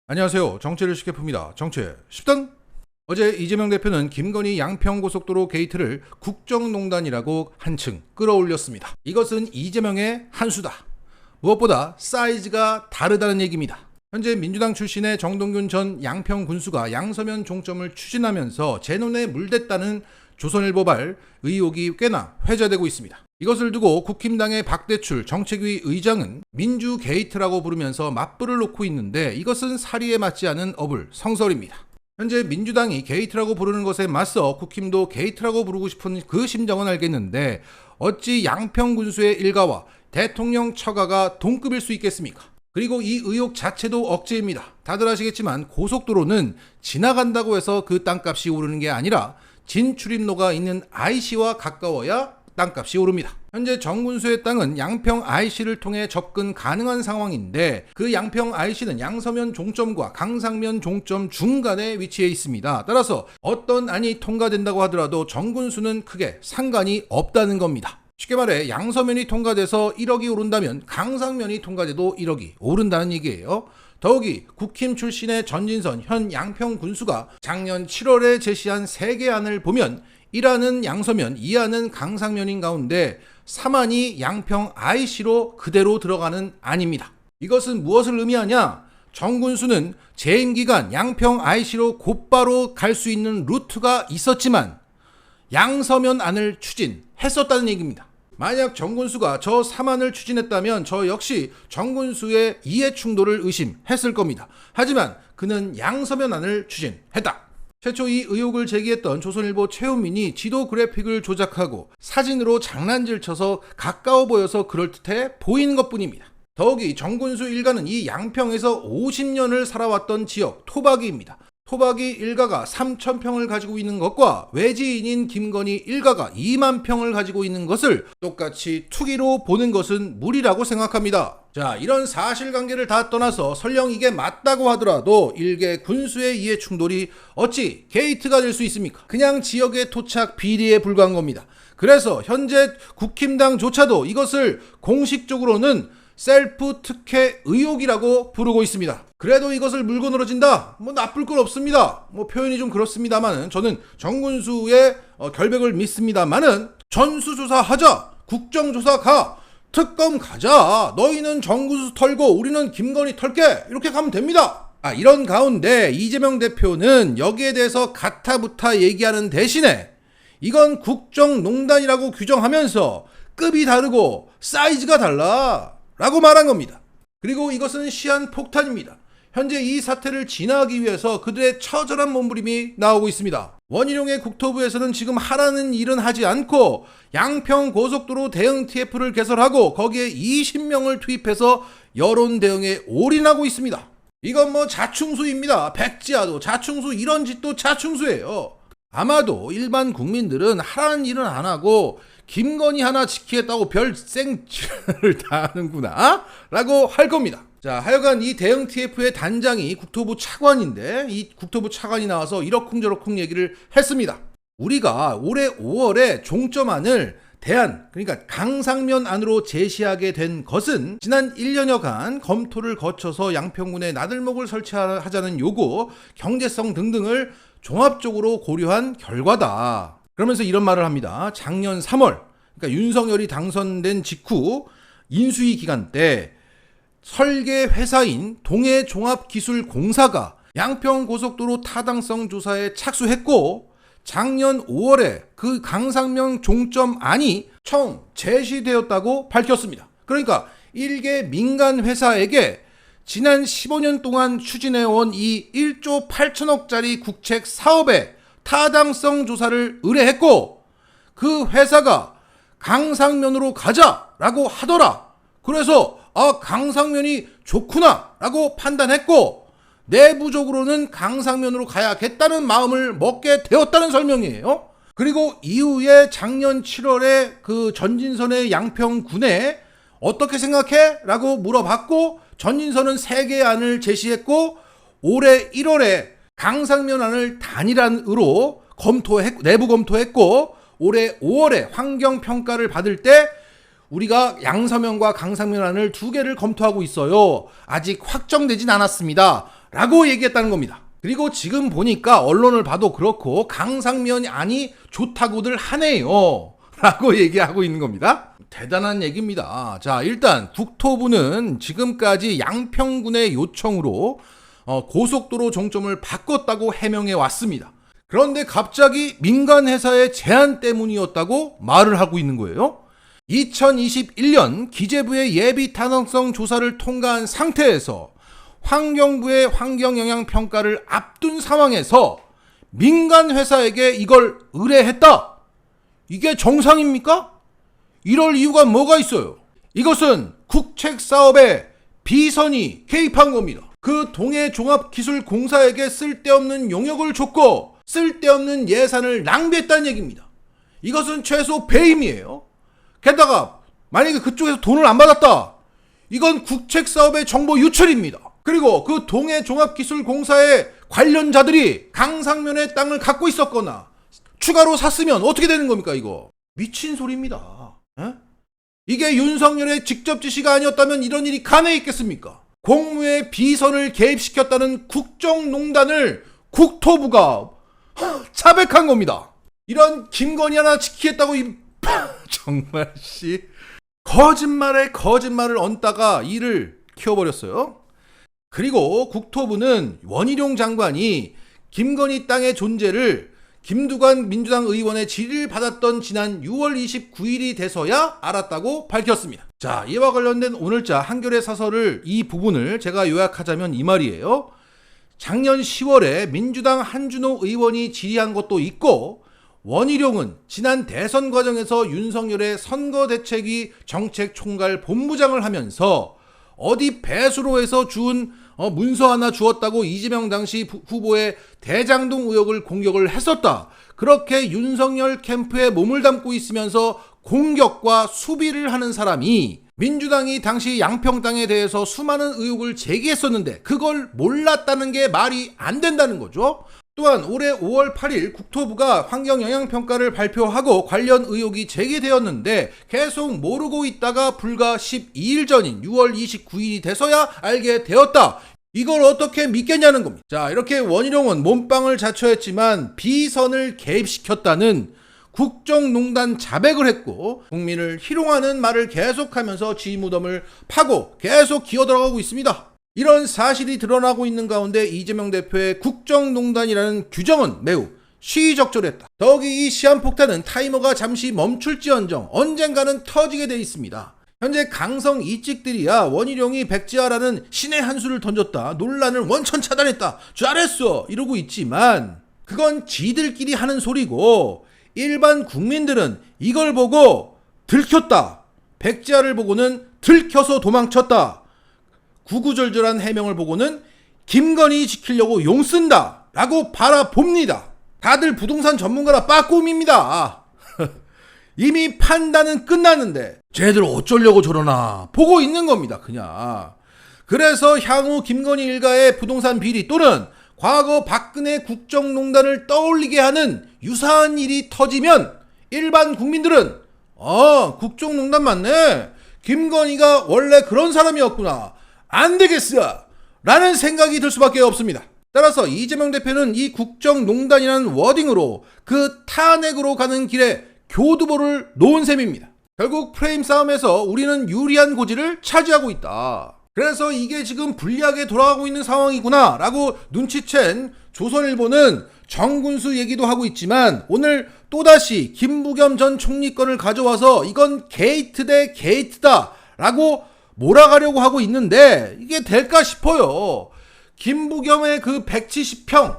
안녕하세요. 정치를 쉽게 풉니다. 정치 쉽던. 어제 이재명 대표는 김건희 양평고속도로 게이트를 국정농단이라고 한층 끌어올렸습니다. 이것은 이재명의 한수다. 무엇보다 사이즈가 다르다는 얘기입니다. 현재 민주당 출신의 정동균 전 양평군수가 양서면 종점을 추진하면서 제 눈에 물댔다는 조선일보발 의혹이 꽤나 회자되고 있습니다. 이것을 두고 국힘당의 박대출 정책위 의장은 민주 게이트라고 부르면서 맞불을 놓고 있는데 이것은 사리에 맞지 않은 어불성설입니다. 현재 민주당이 게이트라고 부르는 것에 맞서 국힘도 게이트라고 부르고 싶은 그 심정은 알겠는데 어찌 양평군수의 일가와 대통령 처가가 동급일 수 있겠습니까? 그리고 이 의혹 자체도 억지입니다. 다들 아시겠지만 고속도로는 지나간다고 해서 그 땅값이 오르는 게 아니라 진출입로가 있는 IC와 가까워야 땅값이 오릅니다. 현재 정군수의 땅은 양평 IC를 통해 접근 가능한 상황인데 그 양평 IC는 양서면 종점과 강상면 종점 중간에 위치해 있습니다. 따라서 어떤 안이 통과된다고 하더라도 정군수는 크게 상관이 없다는 겁니다. 쉽게 말해 양서면이 통과돼서 1억이 오른다면 강상면이 통과돼도 1억이 오른다는 얘기예요. 더욱이 국힘 출신의 전진선 현 양평군수가 작년 7월에 제시한 3개 안을 보면 1안은 양서면, 2안은 강상면인 가운데 3안이 양평 IC로 그대로 들어가는 안입니다. 이것은 무엇을 의미하냐? 정군수는 재임 기간 양평 IC로 곧바로 갈 수 있는 루트가 있었지만 양서면 안을 추진했었다는 얘기입니다. 만약 정군수가 저 3안을 추진했다면 저 역시 정군수의 이해 충돌을 의심했을 겁니다. 하지만 그는 양서면 안을 추진했다. 최초 이 의혹을 제기했던 조선일보 최훈민이 지도 그래픽을 조작하고 사진으로 장난질 쳐서 가까워 보여서 그럴듯해 보이는 것뿐입니다. 더욱이 정군수 일가는 이 양평에서 50년을 살아왔던 지역 토박이입니다. 토박이 일가가 3,000평을 가지고 있는 것과 외지인인 김건희 일가가 2만 평을 가지고 있는 것을 똑같이 투기로 보는 것은 무리라고 생각합니다. 자, 이런 사실관계를 다 떠나서 설령 이게 맞다고 하더라도 일개 군수의 이해 충돌이 어찌 게이트가 될 수 있습니까? 그냥 지역의 토착 비리에 불과한 겁니다. 그래서 현재 국힘당조차도 이것을 공식적으로는 셀프 특혜 의혹이라고 부르고 있습니다. 그래도 이것을 물고 늘어진다? 나쁠 건 없습니다. 표현이 좀 그렇습니다만은 저는 정군수의 결백을 믿습니다만은 전수조사 하자, 국정조사 가, 특검 가자, 너희는 정군수 털고 우리는 김건희 털게, 이렇게 가면 됩니다. 이런 가운데 이재명 대표는 여기에 대해서 가타부타 얘기하는 대신에 이건 국정농단이라고 규정하면서 급이 다르고 사이즈가 달라 라고 말한 겁니다. 그리고 이것은 시한폭탄입니다. 현재 이 사태를 진화하기 위해서 그들의 처절한 몸부림이 나오고 있습니다. 원희룡의 국토부에서는 지금 하라는 일은 하지 않고 양평 고속도로 대응 TF를 개설하고 거기에 20명을 투입해서 여론 대응에 올인하고 있습니다. 이건 자충수입니다. 백지화도 자충수, 이런 짓도 자충수예요. 아마도 일반 국민들은 하라는 일은 안 하고 김건희 하나 지키겠다고 별 생쥐를 다 하는구나 라고 할 겁니다. 자, 하여간 이 대응 TF의 단장이 국토부 차관인데 이 국토부 차관이 나와서 이러쿵저러쿵 얘기를 했습니다. 우리가 올해 5월에 종점안을 그러니까 강상면 안으로 제시하게 된 것은 지난 1년여간 검토를 거쳐서 양평군에 나들목을 설치하자는 요구, 경제성 등등을 종합적으로 고려한 결과다. 그러면서 이런 말을 합니다. 작년 3월, 그러니까 윤석열이 당선된 직후 인수위 기간 때 설계 회사인 동해종합기술공사가 양평고속도로 타당성 조사에 착수했고 작년 5월에 그 강상면 종점안이 처음 제시되었다고 밝혔습니다. 그러니까 일개 민간 회사에게 지난 15년 동안 추진해온 이 1조 8천억짜리 국책 사업에 타당성 조사를 의뢰했고 그 회사가 강상면으로 가자라고 하더라. 그래서 강상면이 좋구나 라고 판단했고 내부적으로는 강상면으로 가야겠다는 마음을 먹게 되었다는 설명이에요. 그리고 이후에 작년 7월에 그 전진선의 양평군에 어떻게 생각해? 라고 물어봤고 전진선은 3개의 안을 제시했고 올해 1월에 강상면안을 단일안으로 내부 검토했고 올해 5월에 환경평가를 받을 때 우리가 양서면과 강상면안을 2개를 검토하고 있어요. 아직 확정되진 않았습니다. 라고 얘기했다는 겁니다. 그리고 지금 보니까 언론을 봐도 그렇고 강상면 안이 좋다고들 하네요 라고 얘기하고 있는 겁니다. 대단한 얘기입니다. 자, 일단 국토부는 지금까지 양평군의 요청으로 고속도로 종점을 바꿨다고 해명해 왔습니다. 그런데 갑자기 민간 회사의 제안 때문이었다고 말을 하고 있는 거예요. 2021년 기재부의 예비 타당성 조사를 통과한 상태에서 환경부의 환경영향평가를 앞둔 상황에서 민간 회사에게 이걸 의뢰했다. 이게 정상입니까? 이럴 이유가 뭐가 있어요? 이것은 국책사업에 비선이 개입한 겁니다. 그 동해종합기술공사에게 쓸데없는 용역을 줬고 쓸데없는 예산을 낭비했다는 얘기입니다. 이것은 최소 배임이에요. 게다가 만약에 그쪽에서 돈을 안 받았다. 이건 국책사업의 정보 유출입니다. 그리고 그 동해종합기술공사의 관련자들이 강상면의 땅을 갖고 있었거나 추가로 샀으면 어떻게 되는 겁니까 이거? 미친 소리입니다. 에? 이게 윤석열의 직접 지시가 아니었다면 이런 일이 가능해 있겠습니까? 공무에 비선을 개입시켰다는 국정농단을 국토부가 자백한 겁니다. 이런 김건희 하나 지키겠다고 정말 거짓말에 거짓말을 얹다가 일을 키워버렸어요. 그리고 국토부는 원희룡 장관이 김건희 땅의 존재를 김두관 민주당 의원의 질의를 받았던 지난 6월 29일이 돼서야 알았다고 밝혔습니다. 자, 이와 관련된 오늘자 한겨레 사설을 이 부분을 제가 요약하자면 이 말이에요. 작년 10월에 민주당 한준호 의원이 질의한 것도 있고 원희룡은 지난 대선 과정에서 윤석열의 선거대책위 정책총괄 본부장을 하면서 어디 배수로 해서 준 문서 하나 주었다고 이재명 당시 후보의 대장동 의혹을 공격을 했었다. 그렇게 윤석열 캠프에 몸을 담고 있으면서 공격과 수비를 하는 사람이 민주당이 당시 양평 땅에 대해서 수많은 의혹을 제기했었는데 그걸 몰랐다는 게 말이 안 된다는 거죠. 또한 올해 5월 8일 국토부가 환경영향평가를 발표하고 관련 의혹이 제기되었는데 계속 모르고 있다가 불과 12일 전인 6월 29일이 돼서야 알게 되었다. 이걸 어떻게 믿겠냐는 겁니다. 자, 이렇게 원희룡은 몸빵을 자처했지만 비선을 개입시켰다는 국정농단 자백을 했고 국민을 희롱하는 말을 계속하면서 지무덤을 파고 계속 기어들어가고 있습니다. 이런 사실이 드러나고 있는 가운데 이재명 대표의 국정농단이라는 규정은 매우 시의적절했다. 더욱이 이 시한폭탄은 타이머가 잠시 멈출지언정 언젠가는 터지게 돼 있습니다. 현재 강성 이찍들이야 원희룡이 백지화라는 신의 한 수를 던졌다. 논란을 원천 차단했다. 잘했어. 이러고 있지만 그건 지들끼리 하는 소리고 일반 국민들은 이걸 보고 들켰다. 백지화를 보고는 들켜서 도망쳤다. 구구절절한 해명을 보고는 김건희 지키려고 용 쓴다 라고 바라봅니다. 다들 부동산 전문가라 빠꼼입니다. 이미 판단은 끝났는데 쟤들 어쩌려고 저러나 보고 있는 겁니다. 그냥. 그래서 향후 김건희 일가의 부동산 비리 또는 과거 박근혜 국정농단을 떠올리게 하는 유사한 일이 터지면 일반 국민들은 국정농단 맞네. 김건희가 원래 그런 사람이었구나. 안 되겠어! 라는 생각이 들 수밖에 없습니다. 따라서 이재명 대표는 이 국정농단이라는 워딩으로 그 탄핵으로 가는 길에 교두보를 놓은 셈입니다. 결국 프레임 싸움에서 우리는 유리한 고지를 차지하고 있다. 그래서 이게 지금 불리하게 돌아가고 있는 상황이구나 라고 눈치챈 조선일보는 정군수 얘기도 하고 있지만 오늘 또다시 김부겸 전 총리권을 가져와서 이건 게이트 대 게이트다 라고 몰아가려고 하고 있는데 이게 될까 싶어요. 김부겸의 그 170평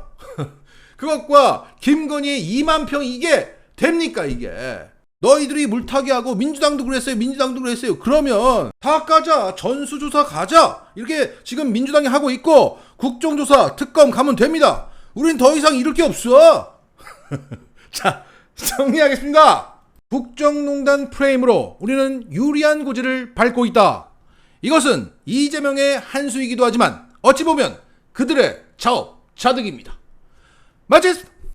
그것과 김건희의 2만 평 이게 됩니까 이게. 너희들이 물타기 하고 민주당도 그랬어요. 그러면 다 가자. 전수조사 가자. 이렇게 지금 민주당이 하고 있고 국정조사 특검 가면 됩니다. 우린 더 이상 이럴 게 없어. 자, 정리하겠습니다. 국정농단 프레임으로 우리는 유리한 고지를 밟고 있다. 이것은 이재명의 한 수이기도 하지만 어찌 보면 그들의 자업자득입니다. 마치겠습니다.